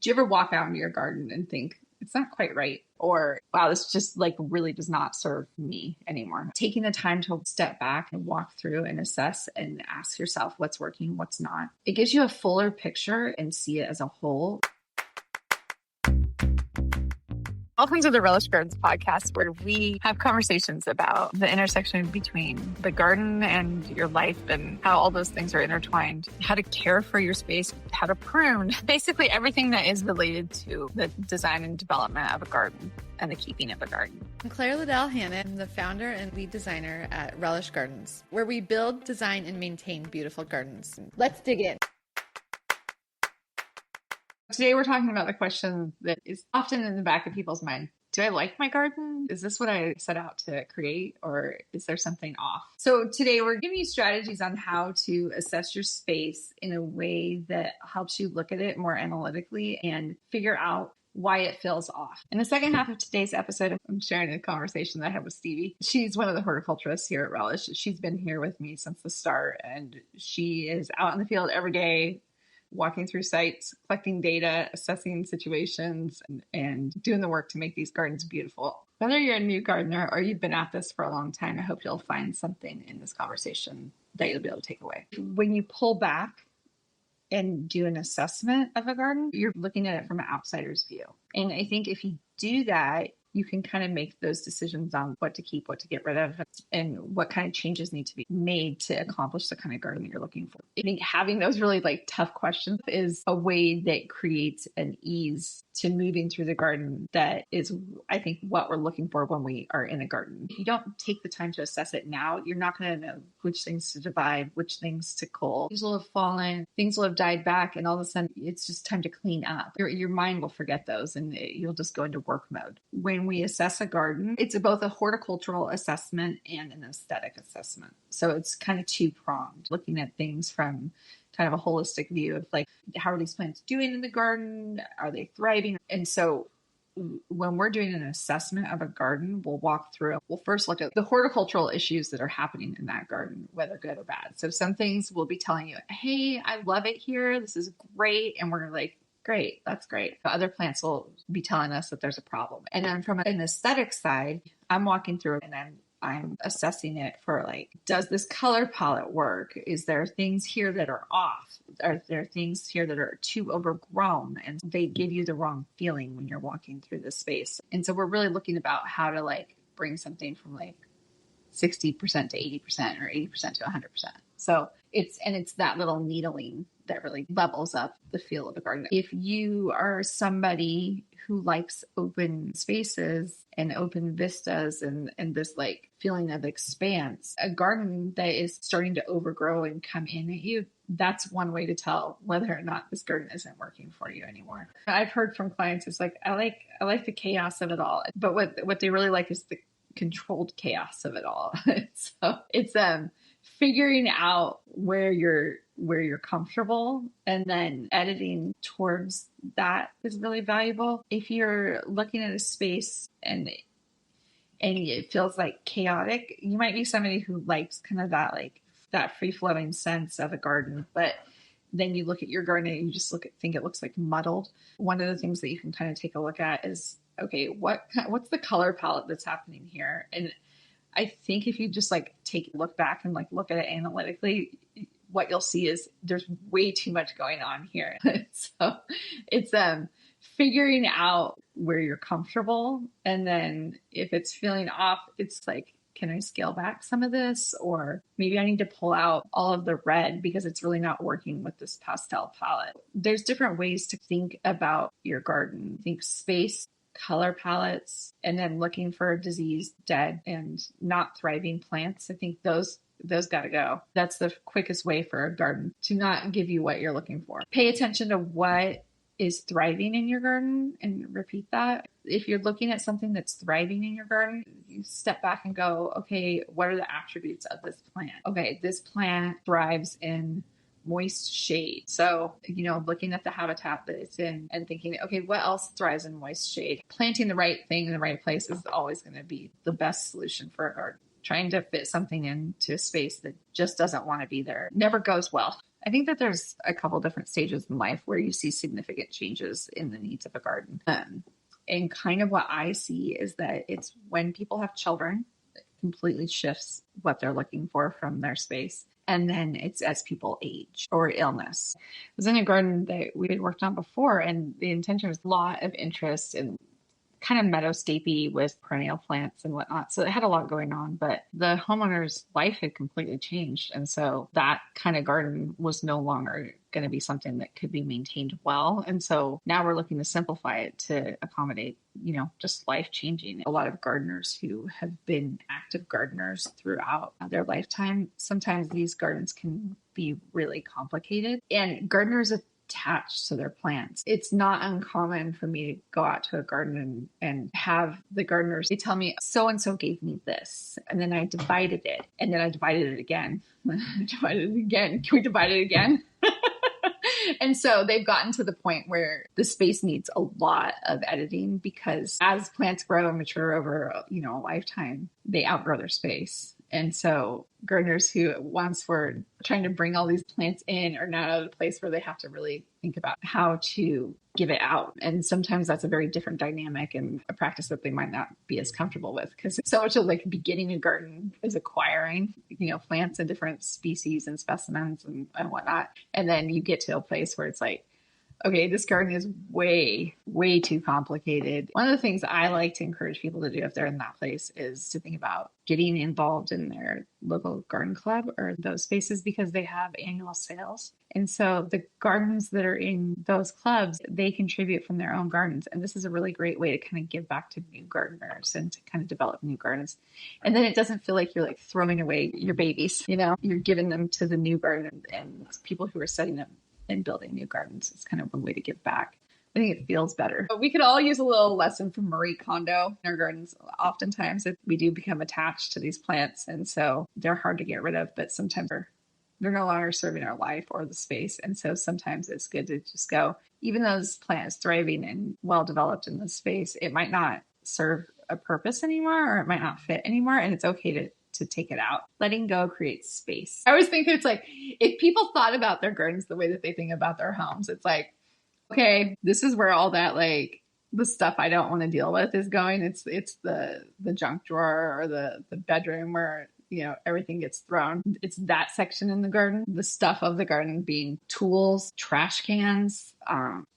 Do you ever walk out into your garden and think, it's not quite right? Or, wow, this just like really does not serve me anymore. Taking the time to step back and walk through and assess and ask yourself what's working, what's not. It gives you a fuller picture and see it as a whole. Welcome to the Relish Gardens podcast, where we have conversations about the intersection between the garden and your life and how all those things are intertwined, how to care for your space, how to prune, basically everything that is related to the design and development of a garden and the keeping of a garden. I'm Claire Liddell Hannon. I'm the founder and lead designer at Relish Gardens, where we build, design, and maintain beautiful gardens. Let's dig in. Today we're talking about the question that is often in the back of people's mind. Do I like my garden? Is this what I set out to create, or is there something off? So today we're giving you strategies on how to assess your space in a way that helps you look at it more analytically and figure out why it feels off. In the second half of today's episode, I'm sharing a conversation that I had with Stevie. She's one of the horticulturists here at Relish. She's been here with me since the start, and she is out in the field every day, walking through sites, collecting data, assessing situations, and doing the work to make these gardens beautiful. Whether you're a new gardener or you've been at this for a long time, I hope you'll find something in this conversation that you'll be able to take away. When you pull back and do an assessment of a garden, you're looking at it from an outsider's view. And I think if you do that, you can kind of make those decisions on what to keep, what to get rid of, and what kind of changes need to be made to accomplish the kind of garden that you're looking for. I think having those really tough questions is a way that creates an ease to moving through the garden that is, I think, what we're looking for when we are in a garden. If you don't take the time to assess it now, you're not going to know which things to divide, which things to cull. Things will have fallen, things will have died back, and all of a sudden it's just time to clean up. Your mind will forget those and you'll just go into work mode. When we assess a garden, it's both a horticultural assessment and an aesthetic assessment. So it's kind of two-pronged, looking at things from kind of a holistic view of how are these plants doing in the garden? Are they thriving? And so when we're doing an assessment of a garden, we'll walk through, we'll first look at the horticultural issues that are happening in that garden, whether good or bad. So some things will be telling you, hey, I love it here. This is great. And we're like, great, that's great. Other plants will be telling us that there's a problem. And then from an aesthetic side, I'm walking through it and I'm assessing it for does this color palette work? Is there things here that are off? Are there things here that are too overgrown and they give you the wrong feeling when you're walking through the space? And so we're really looking about how to bring something from 60% to 80% or 80% to 100%. So it's that little needling that really levels up the feel of a garden. If you are somebody who likes open spaces and open vistas and this feeling of expanse, a garden that is starting to overgrow and come in at you, that's one way to tell whether or not this garden isn't working for you anymore. I've heard from clients, it's I like the chaos of it all, but what they really like is the controlled chaos of it all. So it's figuring out where you're comfortable and then editing towards that is really valuable. If you're looking at a space and it feels chaotic, you might be somebody who likes kind of that free-flowing sense of a garden, but then you look at your garden and you just think it looks muddled. One of the things that you can kind of take a look at is, okay, what's the color palette that's happening here? And I think if you just take a look back and look at it analytically, what you'll see is there's way too much going on here. So it's figuring out where you're comfortable. And then if it's feeling off, it's can I scale back some of this? Or maybe I need to pull out all of the red because it's really not working with this pastel palette. There's different ways to think about your garden. Think space, color palettes, and then looking for diseased, dead, and not thriving plants. I think those got to go. That's the quickest way for a garden to not give you what you're looking for. Pay attention to what is thriving in your garden and repeat that. If you're looking at something that's thriving in your garden, you step back and go, okay, what are the attributes of this plant? Okay, this plant thrives in moist shade. So, looking at the habitat that it's in and thinking, okay, what else thrives in moist shade? Planting the right thing in the right place is always going to be the best solution for a garden. Trying to fit something into a space that just doesn't want to be there never goes well. I think that there's a couple different stages in life where you see significant changes in the needs of a garden. And kind of what I see is that it's when people have children, it completely shifts what they're looking for from their space. And then it's as people age or illness. I was in a garden that we had worked on before, and the intention was a lot of interest in kind of meadowscapey with perennial plants and whatnot. So it had a lot going on, but the homeowner's life had completely changed. And so that kind of garden was no longer going to be something that could be maintained well. And so now we're looking to simplify it to accommodate, just life changing. A lot of gardeners who have been active gardeners throughout their lifetime, sometimes these gardens can be really complicated, and gardeners attached to their plants. It's not uncommon for me to go out to a garden and have the gardeners, they tell me, so-and-so gave me this, and then I divided it, and then I divided it again. I divided it again. Can we divide it again? And so they've gotten to the point where the space needs a lot of editing, because as plants grow and mature over, a lifetime, they outgrow their space. And so gardeners who once were trying to bring all these plants in are now at a place where they have to really think about how to give it out. And sometimes that's a very different dynamic and a practice that they might not be as comfortable with, because so much of like beginning a garden is acquiring, plants and different species and specimens and whatnot. And then you get to a place where it's like, okay, this garden is way, way too complicated. One of the things I like to encourage people to do if they're in that place is to think about getting involved in their local garden club or those spaces, because they have annual sales. And so the gardens that are in those clubs, they contribute from their own gardens. And this is a really great way to kind of give back to new gardeners and to kind of develop new gardens. And then it doesn't feel like you're like throwing away your babies, you're giving them to the new garden and people who are setting up and building new gardens. It's kind of one way to give back. I think it feels better. But we could all use a little lesson from Marie Kondo in our gardens. Oftentimes we do become attached to these plants, and so they're hard to get rid of, but sometimes they're no longer serving our life or the space. And so sometimes it's good to just go, even though this plant is thriving and well developed in this space, it might not serve a purpose anymore, or it might not fit anymore. And it's okay to take it out. Letting go creates space. I always think it's like, if people thought about their gardens the way that they think about their homes, it's like, okay, this is where all that, like, the stuff I don't want to deal with is going. It's the junk drawer or the bedroom where, everything gets thrown. It's that section in the garden. The stuff of the garden being tools, trash cans,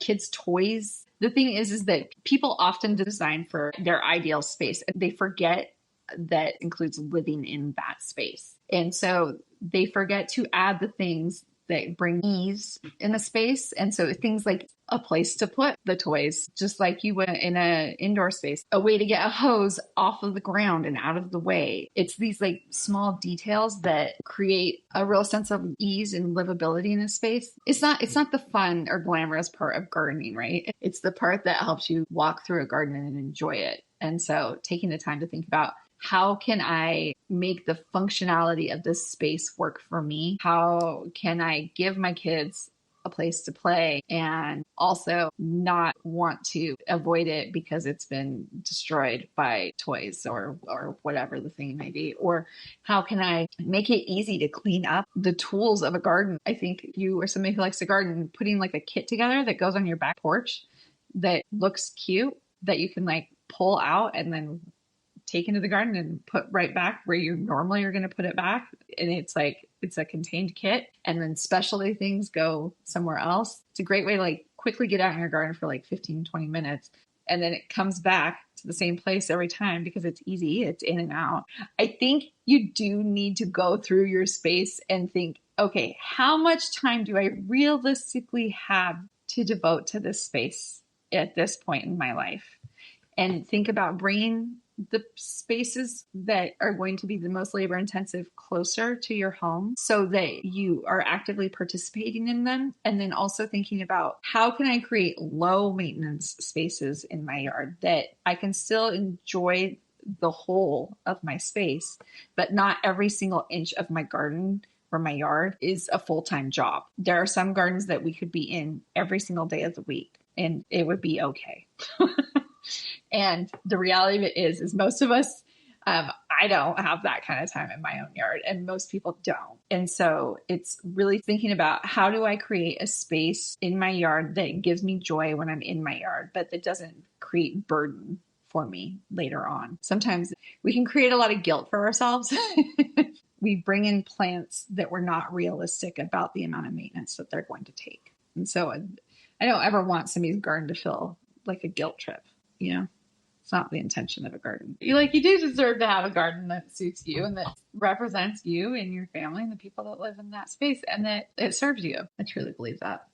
kids' toys. The thing is that people often design for their ideal space. They forget that includes living in that space. And so they forget to add the things that bring ease in the space. And so things like a place to put the toys, just like you would in an indoor space, a way to get a hose off of the ground and out of the way. It's these like small details that create a real sense of ease and livability in a space. It's not the fun or glamorous part of gardening, right? It's the part that helps you walk through a garden and enjoy it. And so taking the time to think about, how can I make the functionality of this space work for me? How can I give my kids a place to play and also not want to avoid it because it's been destroyed by toys or whatever the thing may be? Or how can I make it easy to clean up the tools of a garden? I think if you are somebody who likes to garden, putting like a kit together that goes on your back porch that looks cute, that you can like pull out and then take into the garden and put right back where you normally are going to put it back. And it's a contained kit, and then specialty things go somewhere else. It's a great way to like quickly get out in your garden for like 15, 20 minutes. And then it comes back to the same place every time because it's easy. It's in and out. I think you do need to go through your space and think, okay, how much time do I realistically have to devote to this space at this point in my life? And think about bringing the spaces that are going to be the most labor intensive closer to your home so that you are actively participating in them. And then also thinking about, how can I create low maintenance spaces in my yard that I can still enjoy the whole of my space, but not every single inch of my garden or my yard is a full-time job. There are some gardens that we could be in every single day of the week and it would be okay. And the reality of it is most of us, I I don't have that kind of time in my own yard, and most people don't. And so it's really thinking about, how do I create a space in my yard that gives me joy when I'm in my yard, but that doesn't create burden for me later on. Sometimes we can create a lot of guilt for ourselves. We bring in plants that we're not realistic about the amount of maintenance that they're going to take. And so I don't ever want somebody's garden to feel like a guilt trip, you know? It's not the intention of a garden. You do deserve to have a garden that suits you and that represents you and your family and the people that live in that space, and that it serves you. I truly believe that.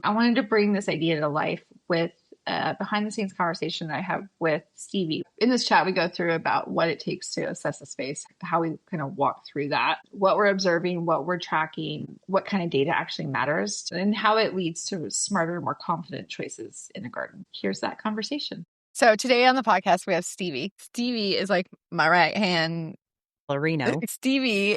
I wanted to bring this idea to life with a behind the scenes conversation that I have with Stevie. In this chat, we go through about what it takes to assess a space, how we kind of walk through that, what we're observing, what we're tracking, what kind of data actually matters, and how it leads to smarter, more confident choices in a garden. Here's that conversation. So today on the podcast, we have Stevie. Stevie is like my right hand. Stevie's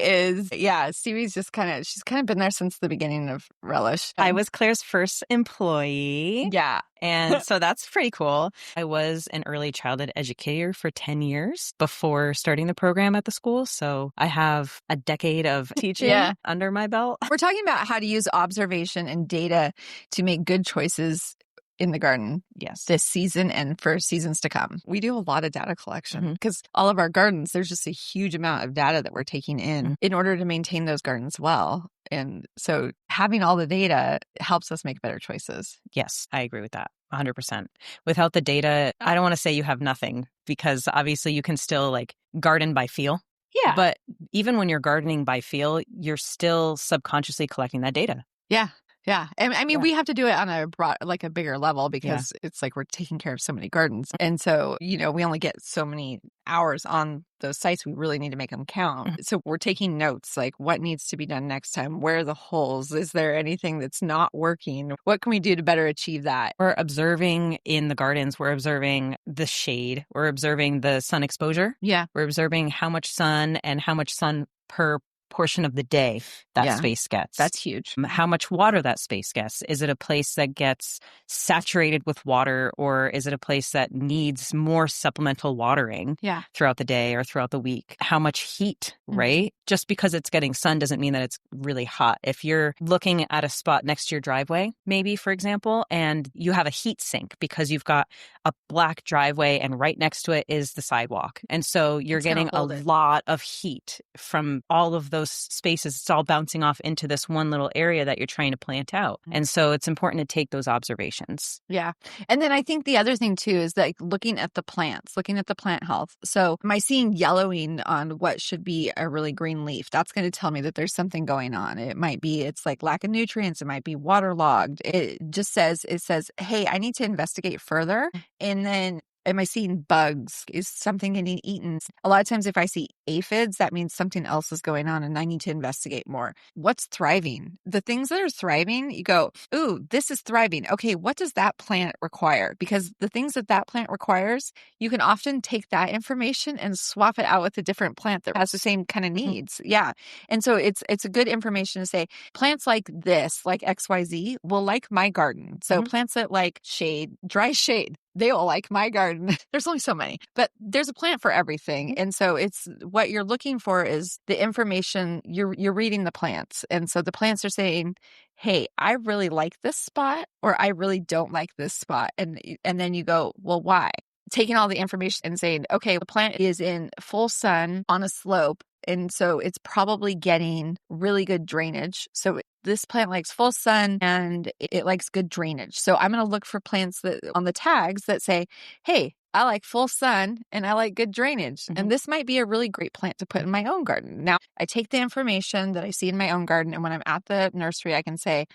just she's kind of been there since the beginning of Relish. I was Claire's first employee. Yeah. And so that's pretty cool. I was an early childhood educator for 10 years before starting the program at the school. So I have a decade of teaching under my belt. We're talking about how to use observation and data to make good choices in the garden. Yes. This season and for seasons to come. We do a lot of data collection because all of our gardens, there's just a huge amount of data that we're taking in order to maintain those gardens well. And so having all the data helps us make better choices. Yes, I agree with that 100%. Without the data, I don't want to say you have nothing, because obviously you can still garden by feel. Yeah. But even when you're gardening by feel, you're still subconsciously collecting that data. Yeah. Yeah. And I mean, we have to do it on a bigger level because it's we're taking care of so many gardens. And so, we only get so many hours on those sites. We really need to make them count. So we're taking notes, what needs to be done next time? Where are the holes? Is there anything that's not working? What can we do to better achieve that? We're observing in the gardens. We're observing the shade. We're observing the sun exposure. Yeah. We're observing how much sun and how much sun per portion of the day that space gets. That's huge. How much water that space gets. Is it a place that gets saturated with water, or is it a place that needs more supplemental watering throughout the day or throughout the week? How much heat, right? Just because it's getting sun doesn't mean that it's really hot. If you're looking at a spot next to your driveway, maybe, for example, and you have a heat sink because you've got a black driveway and right next to it is the sidewalk. And so you're getting a lot of heat from all of those spaces. It's all bouncing off into this one little area that you're trying to plant out. And so it's important to take those observations. Yeah. And then I think the other thing too is looking at the plants, looking at the plant health. So am I seeing yellowing on what should be a really green leaf? That's going to tell me that there's something going on. It might be, it's lack of nutrients. It might be waterlogged. It says, hey, I need to investigate further. And then am I seeing bugs? Is something getting eaten? A lot of times if I see aphids, that means something else is going on and I need to investigate more. What's thriving? The things that are thriving, you go, ooh, this is thriving. Okay, what does that plant require? Because the things that plant requires, you can often take that information and swap it out with a different plant that has the same kind of needs. Yeah. And so it's a good information to say, plants like this, like XYZ, will like my garden. So plants that like shade, dry shade, they will like my garden. There's only so many, but there's a plant for everything. And so it's what you're looking for is the information, you're reading the plants. And so the plants are saying, hey, I really like this spot, or I really don't like this spot. And then you go, well, why? Taking all the information and saying, okay, the plant is in full sun on a slope. And so it's probably getting really good drainage. So this plant likes full sun and it likes good drainage. So I'm going to look for plants that on the tags that say, hey, I like full sun and I like good drainage. And this might be a really great plant to put in my own garden. Now, I take the information that I see in my own garden, and when I'm at the nursery, I can say,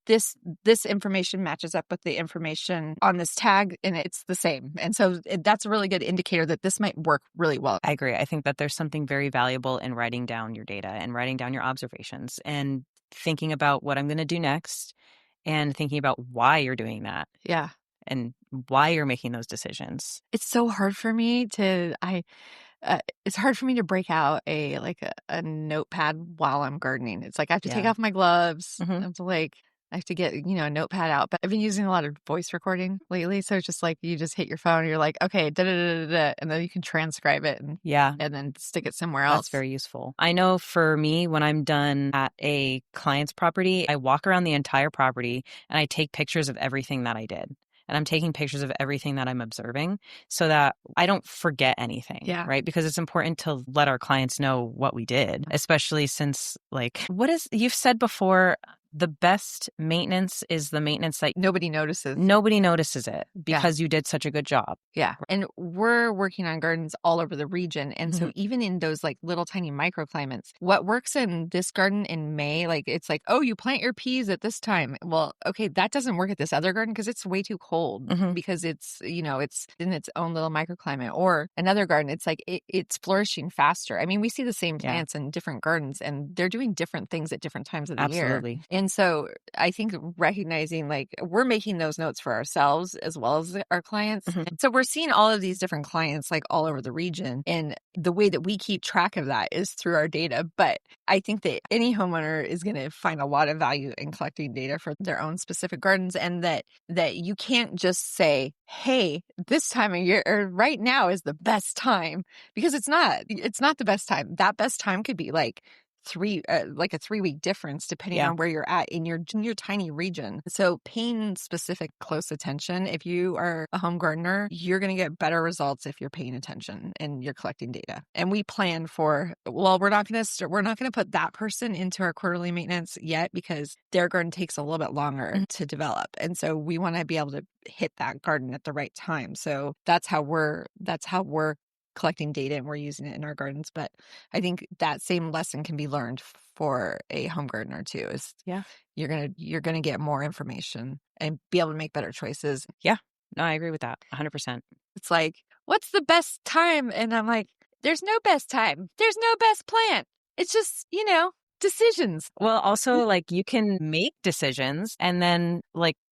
this information matches up with the information on this tag and it's the same. And so that's a really good indicator that this might work really well. I agree. I think that there's something very valuable in writing down your data and writing down your observations and thinking about what I'm going to do next and thinking about why you're doing that. Yeah. And why you're making those decisions. It's so hard for me it's hard for me to break out a notepad while I'm gardening. It's I have to take off my gloves. I have to I have to get, a notepad out, but I've been using a lot of voice recording lately. So it's just like, you just hit your phone and you're like, okay, da da da da, and then you can transcribe it and then stick it somewhere else. That's very useful. I know for me, when I'm done at a client's property, I walk around the entire property and I take pictures of everything that I did. And I'm taking pictures of everything that I'm observing so that I don't forget anything, right? Because it's important to let our clients know what we did, especially since you've said before, the best maintenance is the maintenance that nobody notices. Nobody notices it because you did such a good job. Yeah. And we're working on gardens all over the region. And so even in those like little tiny microclimates, what works in this garden in May, it's like, oh, you plant your peas at this time. Well, okay, that doesn't work at this other garden because it's way too cold because it's, it's in its own little microclimate. Or another garden, it's like it's flourishing faster. I mean, we see the same plants in different gardens and they're doing different things at different times of the year. Absolutely. And so I think recognizing we're making those notes for ourselves as well as our clients. So we're seeing all of these different clients all over the region. And the way that we keep track of that is through our data. But I think that any homeowner is going to find a lot of value in collecting data for their own specific gardens, and that you can't just say, hey, this time of year or right now is the best time, because it's not the best time. That best time could be a 3-week difference depending on where you're at in your tiny region. So paying specific close attention, if you are a home gardener, you're going to get better results if you're paying attention and you're collecting data. And we plan for, we're not going to put that person into our quarterly maintenance yet because their garden takes a little bit longer to develop. And so we want to be able to hit that garden at the right time. So that's how we're collecting data and we're using it in our gardens. But I think that same lesson can be learned for a home gardener too, is you're gonna get more information and be able to make better choices. No, I agree with that 100%. It's like, what's the best time? And I'm like, there's no best time, there's no best plant, it's just decisions. Well, also you can make decisions and then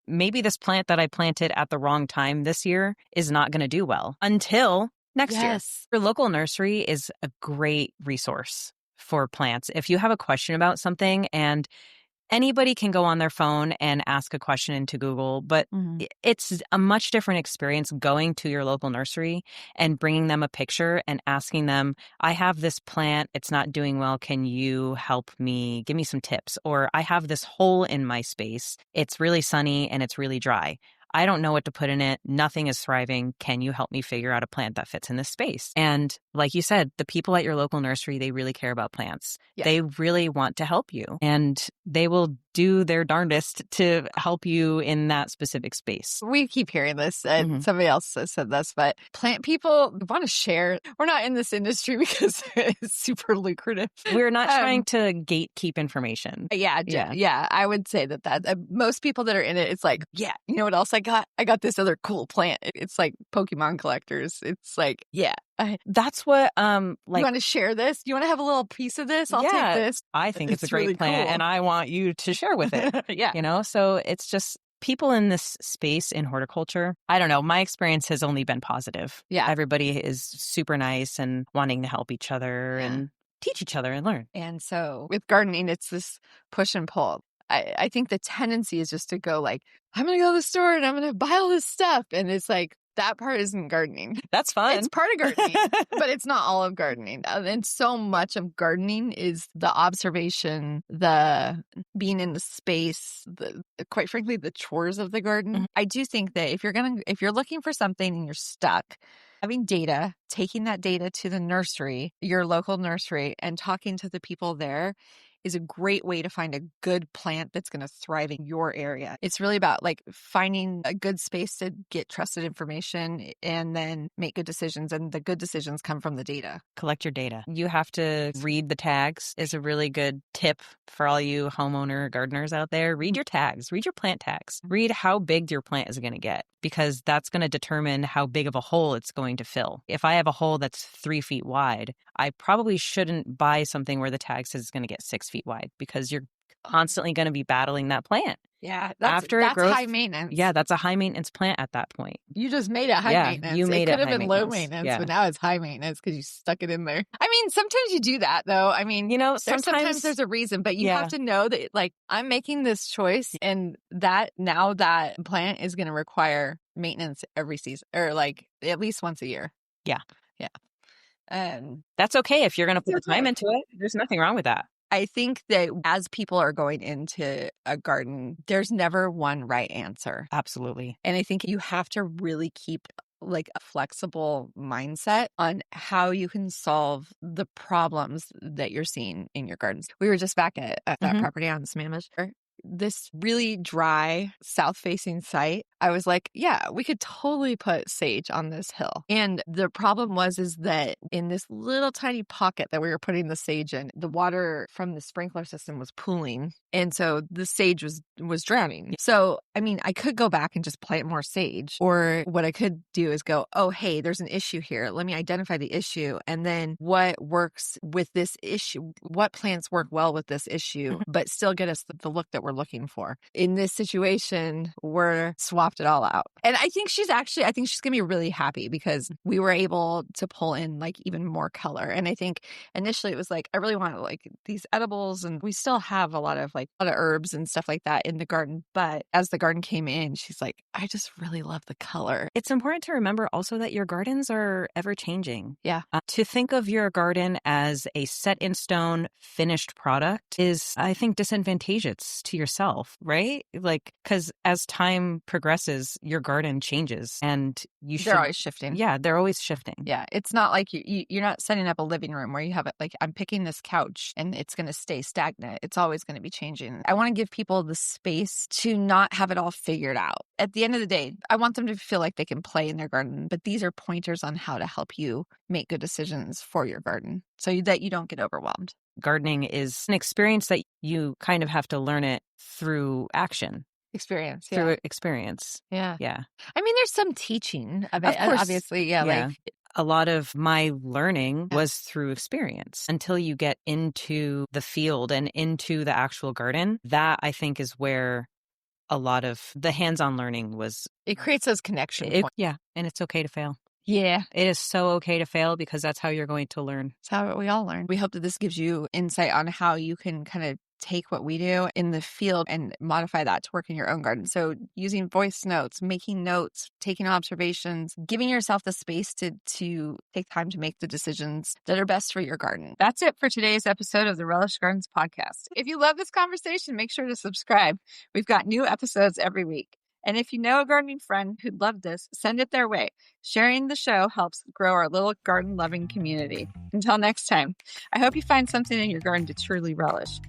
maybe this plant that I planted at the wrong time this year is not going to do well until next year. Your local nursery is a great resource for plants. If you have a question about something, and anybody can go on their phone and ask a question into Google, but it's a much different experience going to your local nursery and bringing them a picture and asking them, I have this plant, it's not doing well. Can you help me? Give me some tips. Or I have this hole in my space. It's really sunny and it's really dry. I don't know what to put in it. Nothing is thriving. Can you help me figure out a plant that fits in this space? And like you said, the people at your local nursery, they really care about plants. Yeah. They really want to help you, and they will do their darndest to help you in that specific space. We keep hearing this, and somebody else has said this, but plant people want to share. We're not in this industry because it's super lucrative. We're not trying to gatekeep information. Yeah. I would say that most people that are in it, it's like, you know what else I got? I got this other cool plant. It's like Pokemon collectors. It's like, that's what you want to share this? You want to have a little piece of this? I'll take this. I think it's a great really plant, cool. And I want you to share with it. Yeah. So it's just people in this space in horticulture. I don't know. My experience has only been positive. Yeah. Everybody is super nice and wanting to help each other and teach each other and learn. And so with gardening, it's this push and pull. I think the tendency is just to go I'm going to go to the store and I'm going to buy all this stuff. And it's like, that part isn't gardening. That's fun. It's part of gardening, but it's not all of gardening. And so much of gardening is the observation, the being in the space, quite frankly, the chores of the garden. I do think that if you're looking for something and you're stuck, having data, taking that data to the nursery, your local nursery, and talking to the people there is a great way to find a good plant that's going to thrive in your area. It's really about finding a good space to get trusted information and then make good decisions. And the good decisions come from the data. Collect your data. You have to read the tags is a really good tip for all you homeowner gardeners out there. Read your tags, read your plant tags, read how big your plant is going to get, because that's going to determine how big of a hole it's going to fill. If I have a hole that's 3 feet wide, I probably shouldn't buy something where the tag says it's going to get 6 feet wide, because you're constantly going to be battling that plant. Yeah, that's it grows, high maintenance. Yeah, that's a high maintenance plant at that point. You just made it high maintenance. You made it could have been low maintenance, but now it's high maintenance because you stuck it in there. I mean, sometimes you do that though. I mean, sometimes there's a reason, but you have to know that like I'm making this choice and that now that plant is going to require maintenance every season or like at least once a year. Yeah. Yeah. That's okay if you're going to put the time into it. There's nothing wrong with that. I think that as people are going into a garden, there's never one right answer. Absolutely. And I think you have to really keep like a flexible mindset on how you can solve the problems that you're seeing in your gardens. We were just back at that property on Sammamish. This really dry south-facing site, I was like, yeah, we could totally put sage on this hill. And the problem is that in this little tiny pocket that we were putting the sage in, the water from the sprinkler system was pooling. And so the sage was drowning. So, I mean, I could go back and just plant more sage. Or what I could do is go, oh, hey, there's an issue here. Let me identify the issue. And then what works with this issue? What plants work well with this issue, but still get us the look that we're looking for. In this situation, we're swapped it all out. And I think she's going to be really happy because we were able to pull in like even more color. And I think initially it was like, I really want like these edibles and we still have a lot of herbs and stuff like that in the garden. But as the garden came in, she's like, I just really love the color. It's important to remember also that your gardens are ever changing. Yeah. To think of your garden as a set in stone finished product is, I think, disadvantageous to yourself, right? Like, because as time progresses, your garden changes and they're always shifting. Yeah, they're always shifting. Yeah. It's not like you're not setting up a living room where you have it like, I'm picking this couch and it's going to stay stagnant. It's always going to be changing. I want to give people the space to not have it all figured out. At the end of the day, I want them to feel like they can play in their garden, but these are pointers on how to help you make good decisions for your garden so that you don't get overwhelmed. Gardening is an experience that you kind of have to learn it through action. Experience. Yeah. Through experience. Yeah. Yeah. I mean, there's some teaching of it, of course. Obviously. Yeah. Like a lot of my learning was through experience until you get into the field and into the actual garden. That I think is where a lot of the hands-on learning was. It creates those connection points. Yeah. And it's okay to fail. Yeah. It is so okay to fail because that's how you're going to learn. It's how we all learn. We hope that this gives you insight on how you can kind of take what we do in the field and modify that to work in your own garden. So using voice notes, making notes, taking observations, giving yourself the space to take time to make the decisions that are best for your garden. That's it for today's episode of the Relish Gardens podcast. If you love this conversation, make sure to subscribe. We've got new episodes every week. And if you know a gardening friend who'd love this, send it their way. Sharing the show helps grow our little garden-loving community. Until next time, I hope you find something in your garden to truly relish.